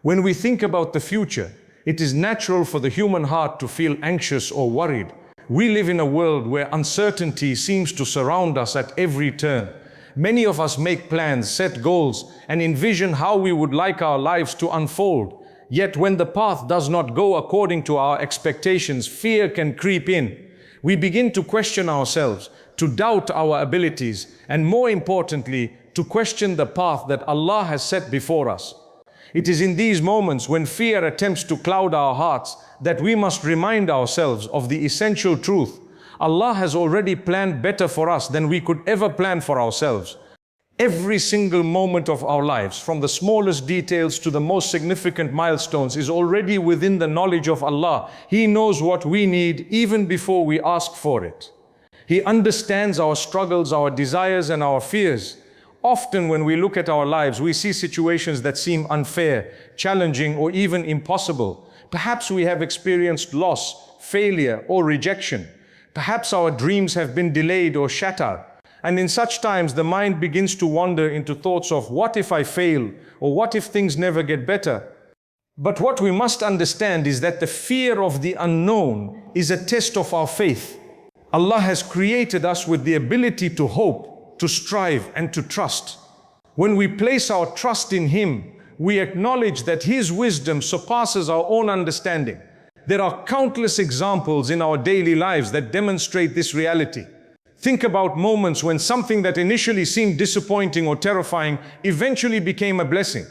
When we think about the future, it is natural for the human heart to feel anxious or worried. We live in a world where uncertainty seems to surround us at every turn. Many of us make plans, set goals, and envision how we would like our lives to unfold. Yet when the path does not go according to our expectations, fear can creep in. We begin to question ourselves, to doubt our abilities, and more importantly, to question the path that Allah has set before us. It is in these moments when fear attempts to cloud our hearts that we must remind ourselves of the essential truth. Allah has already planned better for us than we could ever plan for ourselves. Every single moment of our lives, from the smallest details to the most significant milestones, is already within the knowledge of Allah. He knows what we need even before we ask for it. He understands our struggles, our desires, and our fears. Often when we look at our lives, we see situations that seem unfair, challenging, or even impossible. Perhaps we have experienced loss, failure, or rejection. Perhaps our dreams have been delayed or shattered. And in such times, the mind begins to wander into thoughts of, what if I fail? Or what if things never get better? But what we must understand is that the fear of the unknown is a test of our faith. Allah has created us with the ability to hope, to strive, and to trust. When we place our trust in Him, we acknowledge that His wisdom surpasses our own understanding. There are countless examples in our daily lives that demonstrate this reality. Think about moments when something that initially seemed disappointing or terrifying eventually became a blessing.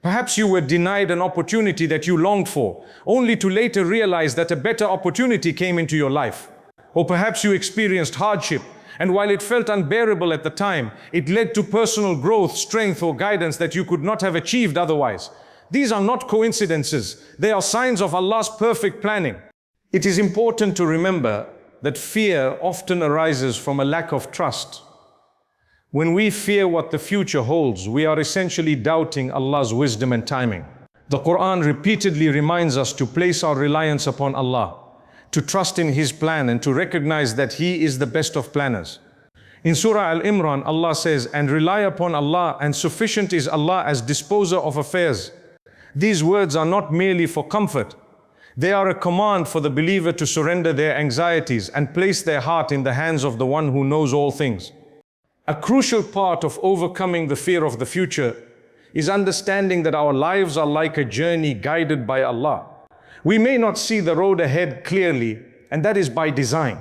Perhaps you were denied an opportunity that you longed for, only to later realize that a better opportunity came into your life. Or perhaps you experienced hardship, and while it felt unbearable at the time, it led to personal growth, strength, or guidance that you could not have achieved otherwise. These are not coincidences. They are signs of Allah's perfect planning. It is important to remember that fear often arises from a lack of trust. When we fear what the future holds, we are essentially doubting Allah's wisdom and timing. The Quran repeatedly reminds us to place our reliance upon Allah, to trust in His plan, and to recognize that He is the best of planners. In Surah Al-Imran, Allah says, "And rely upon Allah, and sufficient is Allah as disposer of affairs." These words are not merely for comfort. They are a command for the believer to surrender their anxieties and place their heart in the hands of the one who knows all things. A crucial part of overcoming the fear of the future is understanding that our lives are like a journey guided by Allah. We may not see the road ahead clearly, and that is by design.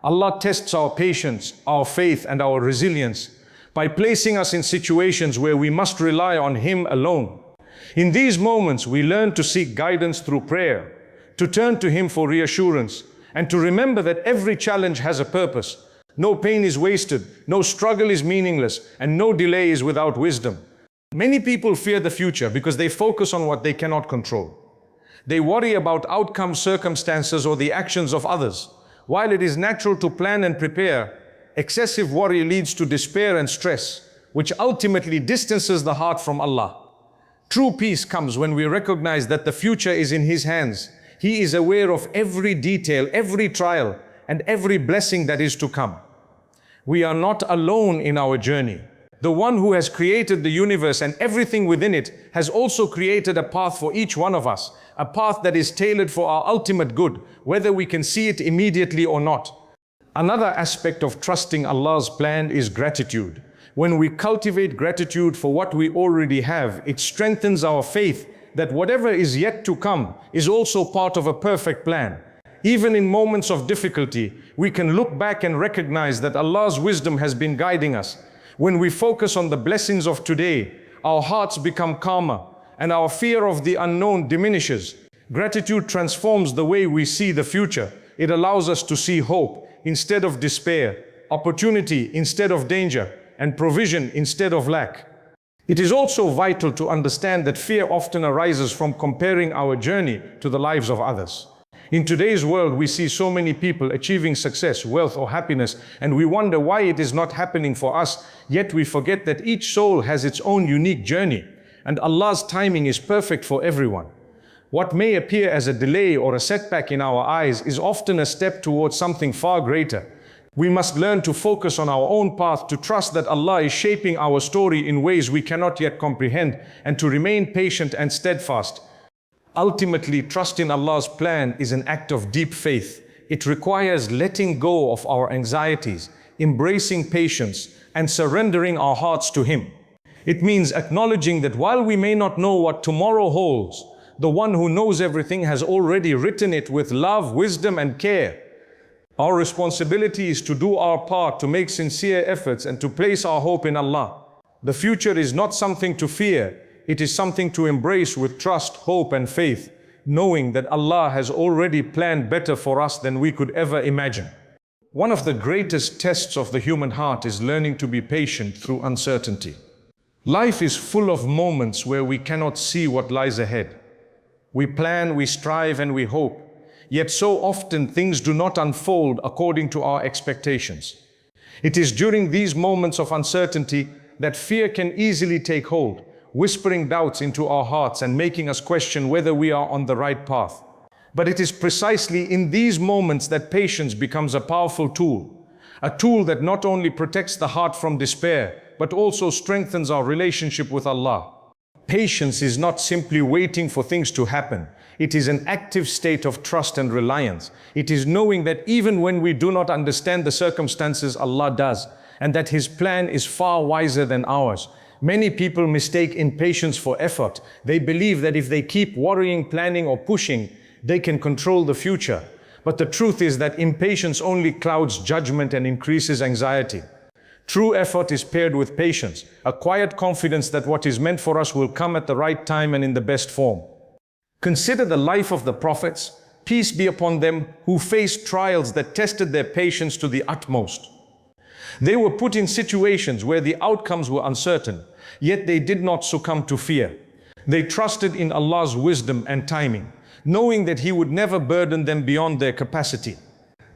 Allah tests our patience, our faith, and our resilience by placing us in situations where we must rely on Him alone. In these moments, we learn to seek guidance through prayer, to turn to Him for reassurance, and to remember that every challenge has a purpose. No pain is wasted, no struggle is meaningless, and no delay is without wisdom. Many people fear the future because they focus on what they cannot control. They worry about outcomes, circumstances, or the actions of others. While it is natural to plan and prepare, excessive worry leads to despair and stress, which ultimately distances the heart from Allah. True peace comes when we recognize that the future is in His hands. He is aware of every detail, every trial, and every blessing that is to come. We are not alone in our journey. The one who has created the universe and everything within it has also created a path for each one of us, a path that is tailored for our ultimate good, whether we can see it immediately or not. Another aspect of trusting Allah's plan is gratitude. When we cultivate gratitude for what we already have, it strengthens our faith that whatever is yet to come is also part of a perfect plan. Even in moments of difficulty, we can look back and recognize that Allah's wisdom has been guiding us. When we focus on the blessings of today, our hearts become calmer and our fear of the unknown diminishes. Gratitude transforms the way we see the future. It allows us to see hope instead of despair, opportunity instead of danger, and provision instead of lack. It is also vital to understand that fear often arises from comparing our journey to the lives of others. In today's world, we see so many people achieving success, wealth, or happiness, and we wonder why it is not happening for us. Yet we forget that each soul has its own unique journey, and Allah's timing is perfect for everyone. What may appear as a delay or a setback in our eyes is often a step towards something far greater. We must learn to focus on our own path, to trust that Allah is shaping our story in ways we cannot yet comprehend, and to remain patient and steadfast. Ultimately, trust in Allah's plan is an act of deep faith. It requires letting go of our anxieties, embracing patience, and surrendering our hearts to Him. It means acknowledging that while we may not know what tomorrow holds, the one who knows everything has already written it with love, wisdom, and care. Our responsibility is to do our part, to make sincere efforts, and to place our hope in Allah. The future is not something to fear, it is something to embrace with trust, hope, and faith, knowing that Allah has already planned better for us than we could ever imagine. One of the greatest tests of the human heart is learning to be patient through uncertainty. Life is full of moments where we cannot see what lies ahead. We plan, we strive, and we hope. Yet so often things do not unfold according to our expectations. It is during these moments of uncertainty that fear can easily take hold, whispering doubts into our hearts and making us question whether we are on the right path. But it is precisely in these moments that patience becomes a powerful tool, a tool that not only protects the heart from despair, but also strengthens our relationship with Allah. Patience is not simply waiting for things to happen. It is an active state of trust and reliance. It is knowing that even when we do not understand the circumstances, Allah does, and that His plan is far wiser than ours. Many people mistake impatience for effort. They believe that if they keep worrying, planning, or pushing, they can control the future. But the truth is that impatience only clouds judgment and increases anxiety. True effort is paired with patience, a quiet confidence that what is meant for us will come at the right time and in the best form. Consider the life of the prophets, peace be upon them, who faced trials that tested their patience to the utmost. They were put in situations where the outcomes were uncertain, yet they did not succumb to fear. They trusted in Allah's wisdom and timing, knowing that He would never burden them beyond their capacity.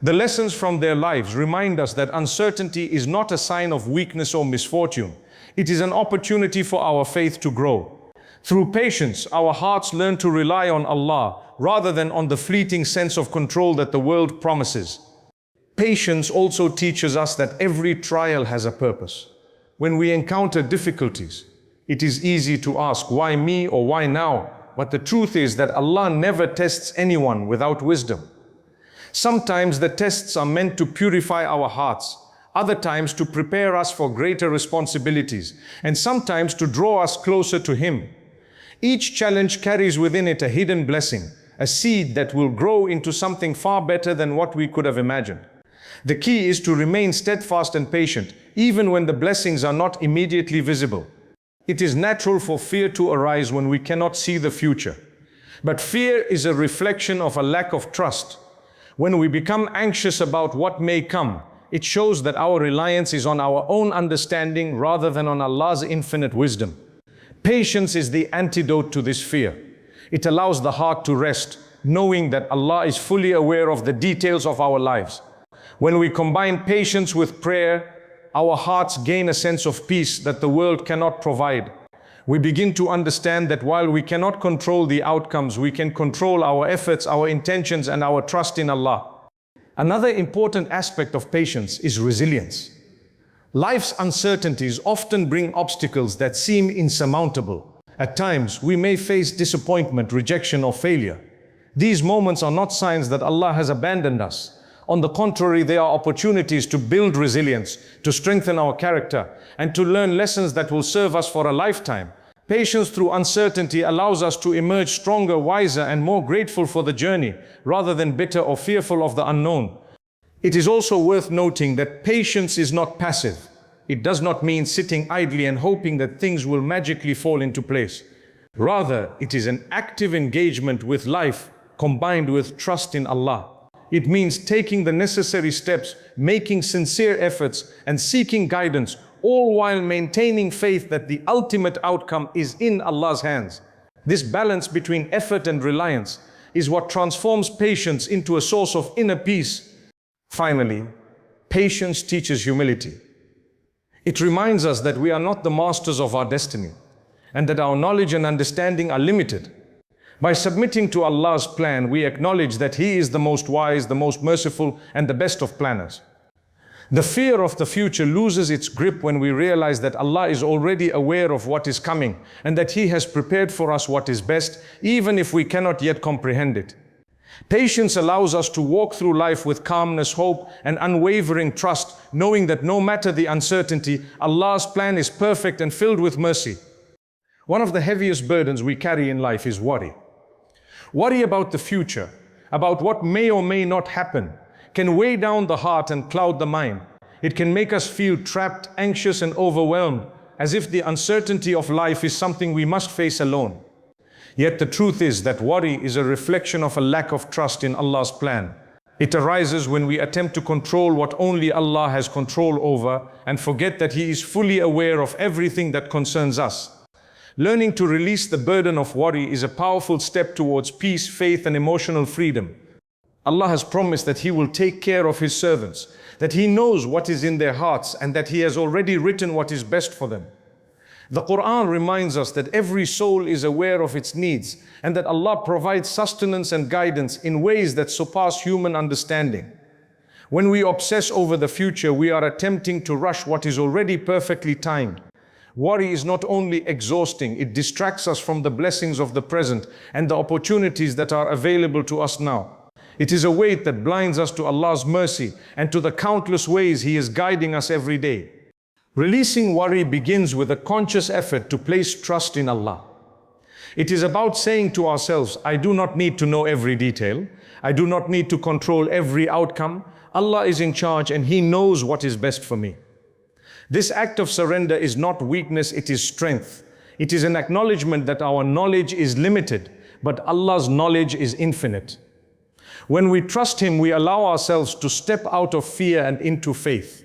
The lessons from their lives remind us that uncertainty is not a sign of weakness or misfortune. It is an opportunity for our faith to grow. Through patience, our hearts learn to rely on Allah rather than on the fleeting sense of control that the world promises. Patience also teaches us that every trial has a purpose. When we encounter difficulties, it is easy to ask, why me or why now? But the truth is that Allah never tests anyone without wisdom. Sometimes the tests are meant to purify our hearts, other times to prepare us for greater responsibilities, and sometimes to draw us closer to Him. Each challenge carries within it a hidden blessing, a seed that will grow into something far better than what we could have imagined. The key is to remain steadfast and patient, even when the blessings are not immediately visible. It is natural for fear to arise when we cannot see the future. But fear is a reflection of a lack of trust. When we become anxious about what may come, it shows that our reliance is on our own understanding rather than on Allah's infinite wisdom. Patience is the antidote to this fear. It allows the heart to rest, knowing that Allah is fully aware of the details of our lives. When we combine patience with prayer, our hearts gain a sense of peace that the world cannot provide. We begin to understand that while we cannot control the outcomes, we can control our efforts, our intentions, and our trust in Allah. Another important aspect of patience is resilience. Life's uncertainties often bring obstacles that seem insurmountable. At times, we may face disappointment, rejection, or failure. These moments are not signs that Allah has abandoned us. On the contrary, they are opportunities to build resilience, to strengthen our character, and to learn lessons that will serve us for a lifetime. Patience through uncertainty allows us to emerge stronger, wiser, and more grateful for the journey, rather than bitter or fearful of the unknown. It is also worth noting that patience is not passive. It does not mean sitting idly and hoping that things will magically fall into place. Rather, it is an active engagement with life combined with trust in Allah. It means taking the necessary steps, making sincere efforts, and seeking guidance, all while maintaining faith that the ultimate outcome is in Allah's hands. This balance between effort and reliance is what transforms patience into a source of inner peace. Finally, patience teaches humility. It reminds us that we are not the masters of our destiny, and that our knowledge and understanding are limited. By submitting to Allah's plan, we acknowledge that He is the most wise, the most merciful, and the best of planners. The fear of the future loses its grip when we realize that Allah is already aware of what is coming and that He has prepared for us what is best, even if we cannot yet comprehend it. Patience allows us to walk through life with calmness, hope, and unwavering trust, knowing that no matter the uncertainty, Allah's plan is perfect and filled with mercy. One of the heaviest burdens we carry in life is worry. Worry about the future, about what may or may not happen, can weigh down the heart and cloud the mind. It can make us feel trapped, anxious, and overwhelmed, as if the uncertainty of life is something we must face alone. Yet the truth is that worry is a reflection of a lack of trust in Allah's plan. It arises when we attempt to control what only Allah has control over and forget that He is fully aware of everything that concerns us. Learning to release the burden of worry is a powerful step towards peace, faith, and emotional freedom. Allah has promised that He will take care of His servants, that He knows what is in their hearts, and that He has already written what is best for them. The Quran reminds us that every soul is aware of its needs and that Allah provides sustenance and guidance in ways that surpass human understanding. When we obsess over the future, we are attempting to rush what is already perfectly timed. Worry is not only exhausting, it distracts us from the blessings of the present and the opportunities that are available to us now. It is a weight that blinds us to Allah's mercy and to the countless ways He is guiding us every day. Releasing worry begins with a conscious effort to place trust in Allah. It is about saying to ourselves, I do not need to know every detail. I do not need to control every outcome. Allah is in charge and He knows what is best for me. This act of surrender is not weakness, it is strength. It is an acknowledgement that our knowledge is limited, but Allah's knowledge is infinite. When we trust Him, we allow ourselves to step out of fear and into faith.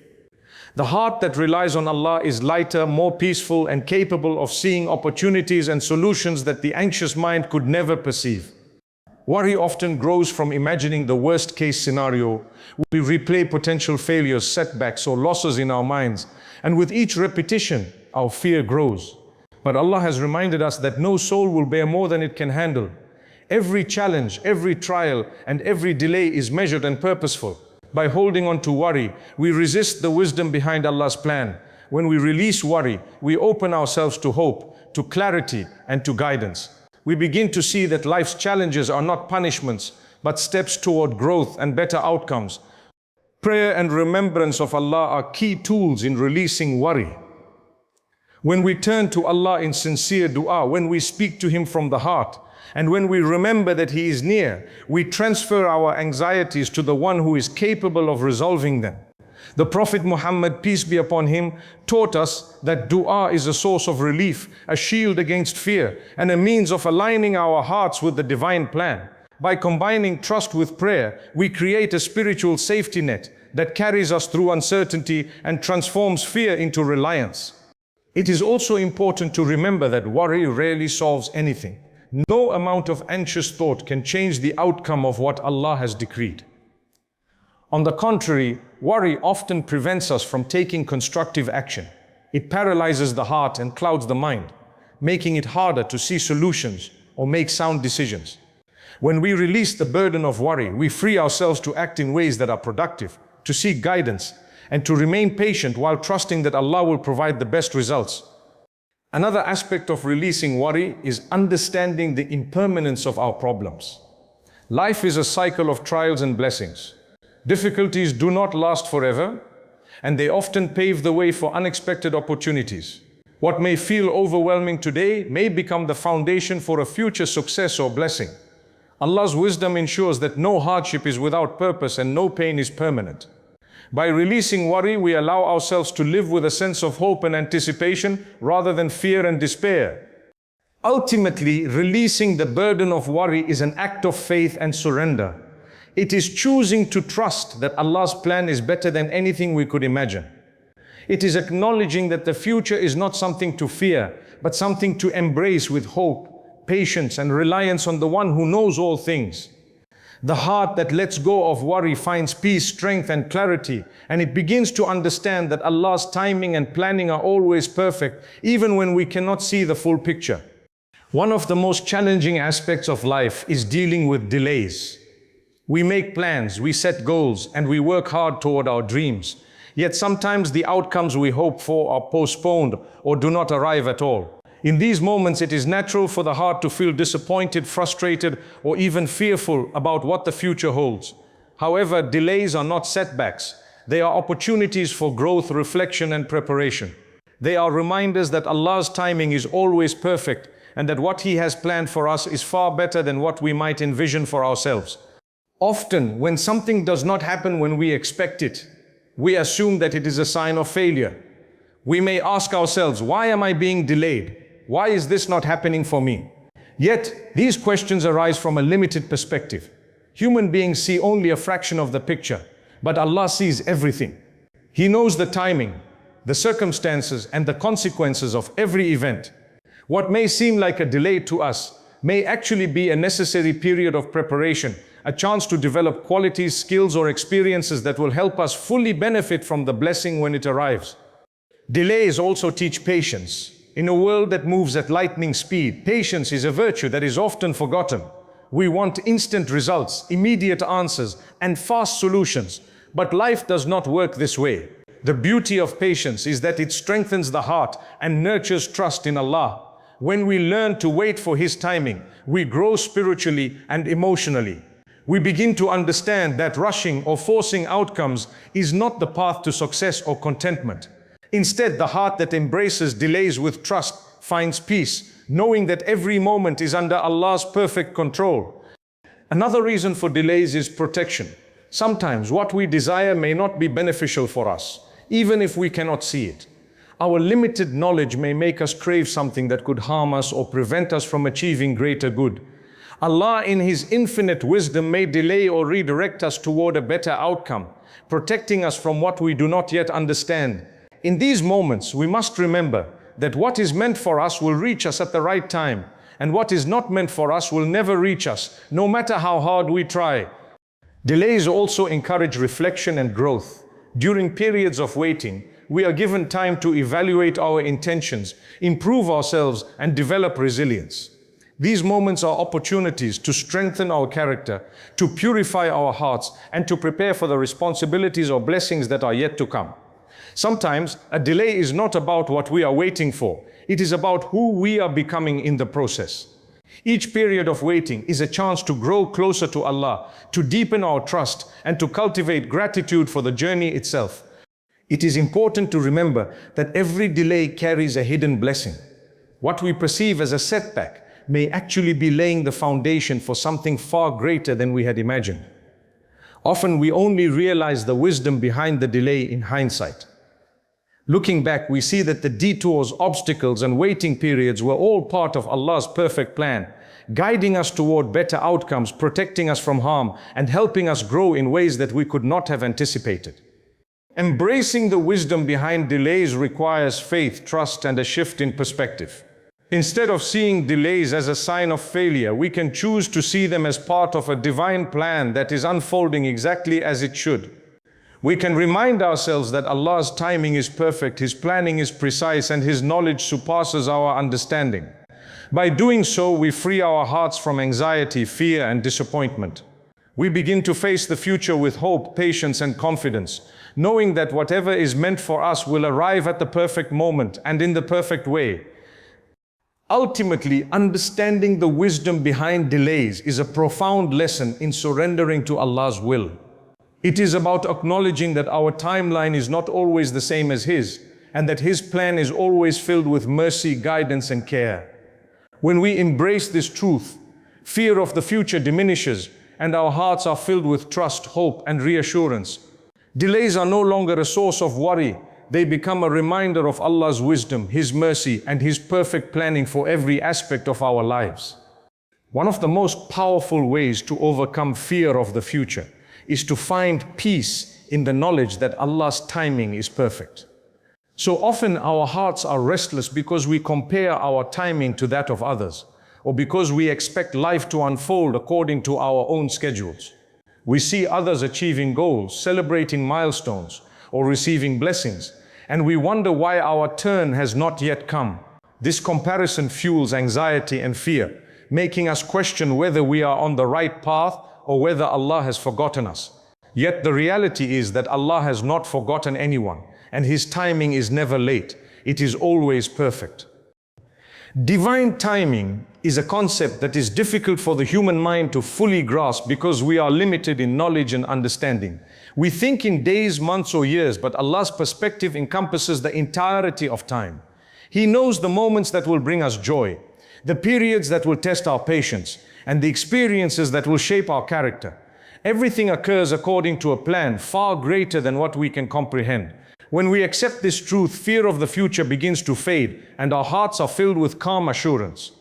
The heart that relies on Allah is lighter, more peaceful, and capable of seeing opportunities and solutions that the anxious mind could never perceive. Worry often grows from imagining the worst-case scenario. We replay potential failures, setbacks, or losses in our minds, and with each repetition, our fear grows. But Allah has reminded us that no soul will bear more than it can handle. Every challenge, every trial, and every delay is measured and purposeful. By holding on to worry, we resist the wisdom behind Allah's plan. When we release worry, we open ourselves to hope, to clarity, and to guidance. We begin to see that life's challenges are not punishments, but steps toward growth and better outcomes. Prayer and remembrance of Allah are key tools in releasing worry. When we turn to Allah in sincere dua, when we speak to Him from the heart, and when we remember that He is near, we transfer our anxieties to the one who is capable of resolving them. The Prophet Muhammad, peace be upon him, taught us that dua is a source of relief, a shield against fear, and a means of aligning our hearts with the divine plan. By combining trust with prayer, we create a spiritual safety net that carries us through uncertainty and transforms fear into reliance. It is also important to remember that worry rarely solves anything. No amount of anxious thought can change the outcome of what Allah has decreed. On the contrary, worry often prevents us from taking constructive action. It paralyzes the heart and clouds the mind, making it harder to see solutions or make sound decisions. When we release the burden of worry, we free ourselves to act in ways that are productive, to seek guidance, and to remain patient while trusting that Allah will provide the best results. Another aspect of releasing worry is understanding the impermanence of our problems. Life is a cycle of trials and blessings. Difficulties do not last forever, and they often pave the way for unexpected opportunities. What may feel overwhelming today may become the foundation for a future success or blessing. Allah's wisdom ensures that no hardship is without purpose and no pain is permanent. By releasing worry, we allow ourselves to live with a sense of hope and anticipation rather than fear and despair. Ultimately, releasing the burden of worry is an act of faith and surrender. It is choosing to trust that Allah's plan is better than anything we could imagine. It is acknowledging that the future is not something to fear, but something to embrace with hope, patience, and reliance on the one who knows all things. The heart that lets go of worry finds peace, strength, and clarity, and it begins to understand that Allah's timing and planning are always perfect, even when we cannot see the full picture. One of the most challenging aspects of life is dealing with delays. We make plans, we set goals, and we work hard toward our dreams. Yet sometimes the outcomes we hope for are postponed or do not arrive at all. In these moments, it is natural for the heart to feel disappointed, frustrated, or even fearful about what the future holds. However, delays are not setbacks. They are opportunities for growth, reflection, and preparation. They are reminders that Allah's timing is always perfect and that what He has planned for us is far better than what we might envision for ourselves. Often, when something does not happen when we expect it, we assume that it is a sign of failure. We may ask ourselves, why am I being delayed? Why is this not happening for me? Yet, these questions arise from a limited perspective. Human beings see only a fraction of the picture, but Allah sees everything. He knows the timing, the circumstances, and the consequences of every event. What may seem like a delay to us may actually be a necessary period of preparation, a chance to develop qualities, skills, or experiences that will help us fully benefit from the blessing when it arrives. Delays also teach patience. In a world that moves at lightning speed, patience is a virtue that is often forgotten. We want instant results, immediate answers, and fast solutions, but life does not work this way. The beauty of patience is that it strengthens the heart and nurtures trust in Allah. When we learn to wait for His timing, we grow spiritually and emotionally. We begin to understand that rushing or forcing outcomes is not the path to success or contentment. Instead, the heart that embraces delays with trust finds peace, knowing that every moment is under Allah's perfect control. Another reason for delays is protection. Sometimes what we desire may not be beneficial for us, even if we cannot see it. Our limited knowledge may make us crave something that could harm us or prevent us from achieving greater good. Allah, in His infinite wisdom, may delay or redirect us toward a better outcome, protecting us from what we do not yet understand. In these moments, we must remember that what is meant for us will reach us at the right time, and what is not meant for us will never reach us, no matter how hard we try. Delays also encourage reflection and growth. During periods of waiting, we are given time to evaluate our intentions, improve ourselves, and develop resilience. These moments are opportunities to strengthen our character, to purify our hearts, and to prepare for the responsibilities or blessings that are yet to come. Sometimes, a delay is not about what we are waiting for. It is about who we are becoming in the process. Each period of waiting is a chance to grow closer to Allah, to deepen our trust, and to cultivate gratitude for the journey itself. It is important to remember that every delay carries a hidden blessing. What we perceive as a setback may actually be laying the foundation for something far greater than we had imagined. Often we only realize the wisdom behind the delay in hindsight. Looking back, we see that the detours, obstacles, and waiting periods were all part of Allah's perfect plan, guiding us toward better outcomes, protecting us from harm, and helping us grow in ways that we could not have anticipated. Embracing the wisdom behind delays requires faith, trust, and a shift in perspective. Instead of seeing delays as a sign of failure, we can choose to see them as part of a divine plan that is unfolding exactly as it should. We can remind ourselves that Allah's timing is perfect, His planning is precise, and His knowledge surpasses our understanding. By doing so, we free our hearts from anxiety, fear, and disappointment. We begin to face the future with hope, patience, and confidence, knowing that whatever is meant for us will arrive at the perfect moment and in the perfect way. Ultimately, understanding the wisdom behind delays is a profound lesson in surrendering to Allah's will. It is about acknowledging that our timeline is not always the same as His, and that His plan is always filled with mercy, guidance, and care. When we embrace this truth, fear of the future diminishes, and our hearts are filled with trust, hope, and reassurance. Delays are no longer a source of worry. They become a reminder of Allah's wisdom, His mercy, and His perfect planning for every aspect of our lives. One of the most powerful ways to overcome fear of the future is to find peace in the knowledge that Allah's timing is perfect. So often our hearts are restless because we compare our timing to that of others, or because we expect life to unfold according to our own schedules. We see others achieving goals, celebrating milestones, or receiving blessings, and we wonder why our turn has not yet come. This comparison fuels anxiety and fear, making us question whether we are on the right path or whether Allah has forgotten us. Yet the reality is that Allah has not forgotten anyone, and His timing is never late. It is always perfect. Divine timing is a concept that is difficult for the human mind to fully grasp because we are limited in knowledge and understanding. We think in days, months, or years, but Allah's perspective encompasses the entirety of time. He knows the moments that will bring us joy, the periods that will test our patience, and the experiences that will shape our character. Everything occurs according to a plan far greater than what we can comprehend. When we accept this truth, fear of the future begins to fade, and our hearts are filled with calm assurance.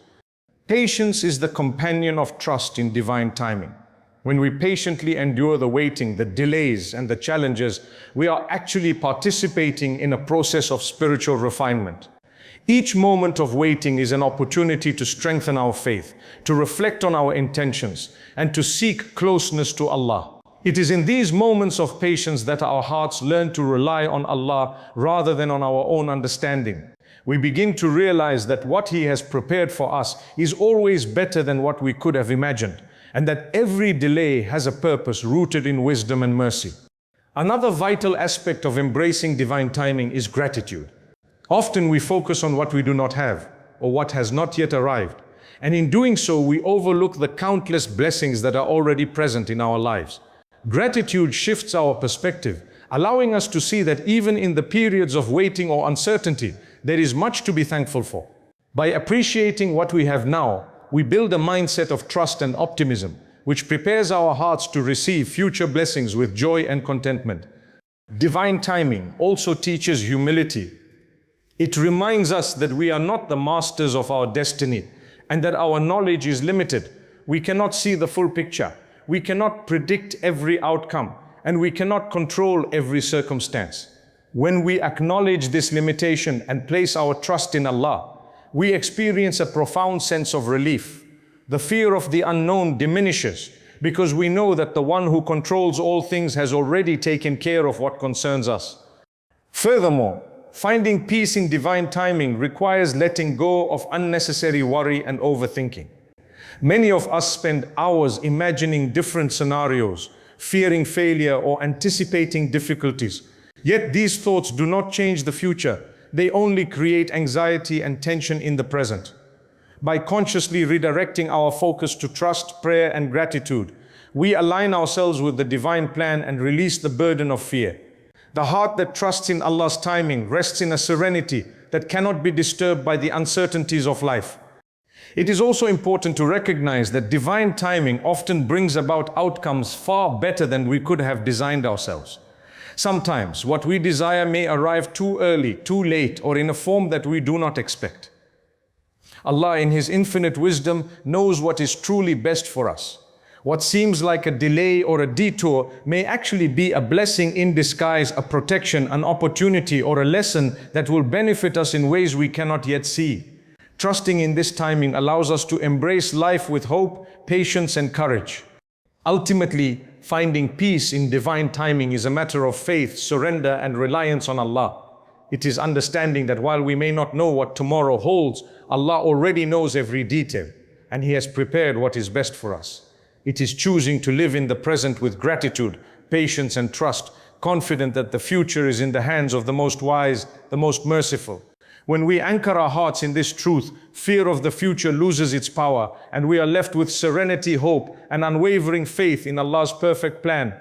Patience is the companion of trust in divine timing. When we patiently endure the waiting, the delays, and the challenges, we are actually participating in a process of spiritual refinement. Each moment of waiting is an opportunity to strengthen our faith, to reflect on our intentions, and to seek closeness to Allah. It is in these moments of patience that our hearts learn to rely on Allah rather than on our own understanding. We begin to realize that what He has prepared for us is always better than what we could have imagined, and that every delay has a purpose rooted in wisdom and mercy. Another vital aspect of embracing divine timing is gratitude. Often we focus on what we do not have, or what has not yet arrived, and in doing so we overlook the countless blessings that are already present in our lives. Gratitude shifts our perspective, allowing us to see that even in the periods of waiting or uncertainty, there is much to be thankful for. By appreciating what we have now, we build a mindset of trust and optimism, which prepares our hearts to receive future blessings with joy and contentment. Divine timing also teaches humility. It reminds us that we are not the masters of our destiny, and that our knowledge is limited. We cannot see the full picture. We cannot predict every outcome, and we cannot control every circumstance. When we acknowledge this limitation and place our trust in Allah, we experience a profound sense of relief. The fear of the unknown diminishes because we know that the one who controls all things has already taken care of what concerns us. Furthermore, finding peace in divine timing requires letting go of unnecessary worry and overthinking. Many of us spend hours imagining different scenarios, fearing failure or anticipating difficulties. Yet these thoughts do not change the future. They only create anxiety and tension in the present. By consciously redirecting our focus to trust, prayer, and gratitude, we align ourselves with the divine plan and release the burden of fear. The heart that trusts in Allah's timing rests in a serenity that cannot be disturbed by the uncertainties of life. It is also important to recognize that divine timing often brings about outcomes far better than we could have designed ourselves. Sometimes what we desire may arrive too early, too late, or in a form that we do not expect. Allah, in His infinite wisdom, knows what is truly best for us. What seems like a delay or a detour may actually be a blessing in disguise, a protection, an opportunity, or a lesson that will benefit us in ways we cannot yet see. Trusting in this timing allows us to embrace life with hope, patience, and courage. Ultimately, finding peace in divine timing is a matter of faith, surrender, and reliance on Allah. It is understanding that while we may not know what tomorrow holds, Allah already knows every detail, and He has prepared what is best for us. It is choosing to live in the present with gratitude, patience, and trust, confident that the future is in the hands of the most wise, the most merciful. When we anchor our hearts in this truth, fear of the future loses its power, and we are left with serenity, hope, and unwavering faith in Allah's perfect plan.